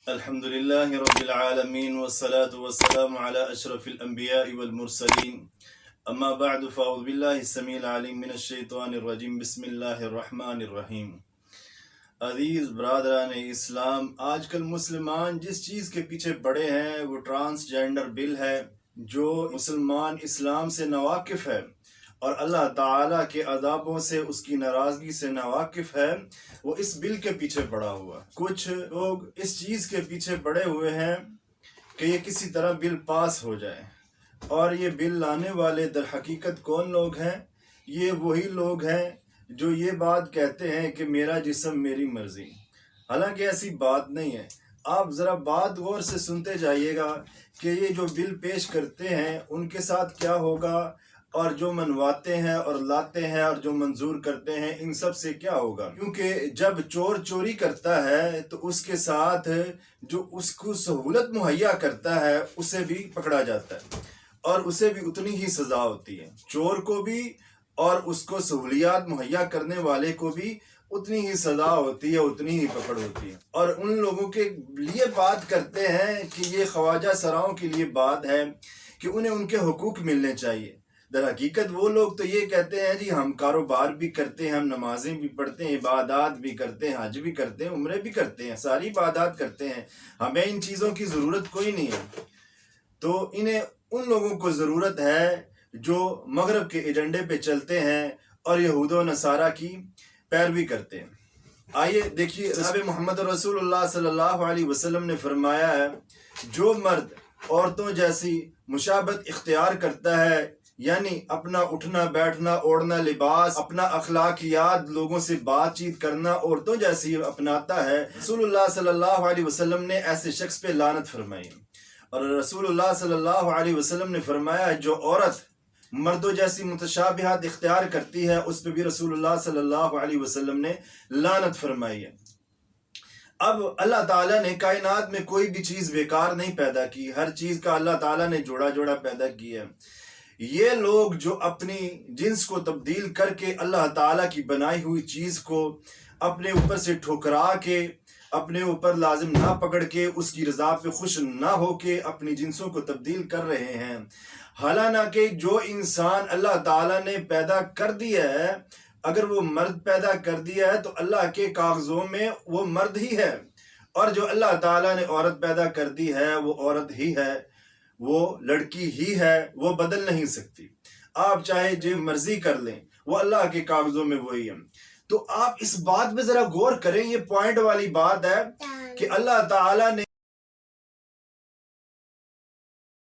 الحمدللہ رب العالمین والصلاة والسلام علی اشرف الانبیاء والمرسلین اما بعد فاعوذ باللہ السمیع العلیم من الشیطان الرجیم بسم اللہ الرحمن الرحیم۔ عزیز برادران اسلام، آج کل مسلمان جس چیز کے پیچھے پڑے ہیں وہ ٹرانسجینڈر بل ہے۔ جو مسلمان اسلام سے ناواقف ہے اور اللہ تعالیٰ کے عذابوں سے، اس کی ناراضگی سے ناواقف ہے، وہ اس بل کے پیچھے پڑا ہوا۔ کچھ لوگ اس چیز کے پیچھے پڑے ہوئے ہیں کہ یہ کسی طرح بل پاس ہو جائے، اور یہ بل لانے والے در حقیقت کون لوگ ہیں؟ یہ وہی لوگ ہیں جو یہ بات کہتے ہیں کہ میرا جسم میری مرضی۔ حالانکہ ایسی بات نہیں ہے۔ آپ ذرا بات غور سے سنتے جائیے گا کہ یہ جو بل پیش کرتے ہیں ان کے ساتھ کیا ہوگا، اور جو منواتے ہیں اور لاتے ہیں اور جو منظور کرتے ہیں ان سب سے کیا ہوگا۔ کیونکہ جب چور چوری کرتا ہے تو اس کے ساتھ جو اس کو سہولت مہیا کرتا ہے اسے بھی پکڑا جاتا ہے، اور اسے بھی اتنی ہی سزا ہوتی ہے۔ چور کو بھی اور اس کو سہولیات مہیا کرنے والے کو بھی اتنی ہی سزا ہوتی ہے، اتنی ہی پکڑ ہوتی ہے۔ اور ان لوگوں کے لیے بات کرتے ہیں کہ یہ خواجہ سراؤں کے لیے بات ہے کہ انہیں ان کے حقوق ملنے چاہیے۔ در حقیقت وہ لوگ تو یہ کہتے ہیں جی ہم کاروبار بھی کرتے ہیں، ہم نمازیں بھی پڑھتے ہیں، عبادات بھی کرتے ہیں، حج بھی کرتے ہیں، عمرے بھی کرتے ہیں، ساری عبادات کرتے ہیں، ہمیں ان چیزوں کی ضرورت کوئی نہیں ہے۔ تو انہیں ان لوگوں کو ضرورت ہے جو مغرب کے ایجنڈے پہ چلتے ہیں اور یہود و نصارہ کی پیروی کرتے ہیں۔ آئیے دیکھیے، جناب محمد رسول اللہ صلی اللہ علیہ وسلم نے فرمایا ہے، جو مرد عورتوں جیسی مشابہت اختیار کرتا ہے، یعنی اپنا اٹھنا بیٹھنا، اوڑھنا لباس، اپنا اخلاقیات، لوگوں سے بات چیت کرنا عورتوں جیسی اپناتا ہے، رسول اللہ صلی اللہ علیہ وسلم نے ایسے شخص پہ لعنت فرمائی۔ اور رسول اللہ صلی اللہ علیہ وسلم نے فرمایا جو عورت مردوں جیسی متشابہات اختیار کرتی ہے اس پہ بھی رسول اللہ صلی اللہ علیہ وسلم نے لعنت فرمائی ہے۔ اب اللہ تعالیٰ نے کائنات میں کوئی بھی چیز بیکار نہیں پیدا کی، ہر چیز کا اللہ تعالیٰ نے جوڑا جوڑا پیدا کیا ہے۔ یہ لوگ جو اپنی جنس کو تبدیل کر کے اللہ تعالیٰ کی بنائی ہوئی چیز کو اپنے اوپر سے ٹھکرا کے، اپنے اوپر لازم نہ پکڑ کے، اس کی رضا پہ خوش نہ ہو کے اپنی جنسوں کو تبدیل کر رہے ہیں، حالانکہ جو انسان اللہ تعالیٰ نے پیدا کر دیا ہے، اگر وہ مرد پیدا کر دیا ہے تو اللہ کے کاغذوں میں وہ مرد ہی ہے، اور جو اللہ تعالیٰ نے عورت پیدا کر دی ہے وہ عورت ہی ہے، وہ لڑکی ہی ہے، وہ بدل نہیں سکتی۔ آپ چاہے جو مرضی کر لیں، وہ اللہ کے کاغذوں میں وہی ہے۔ تو آپ اس بات پہ ذرا غور کریں، یہ پوائنٹ والی بات ہے کہ اللہ تعالیٰ نے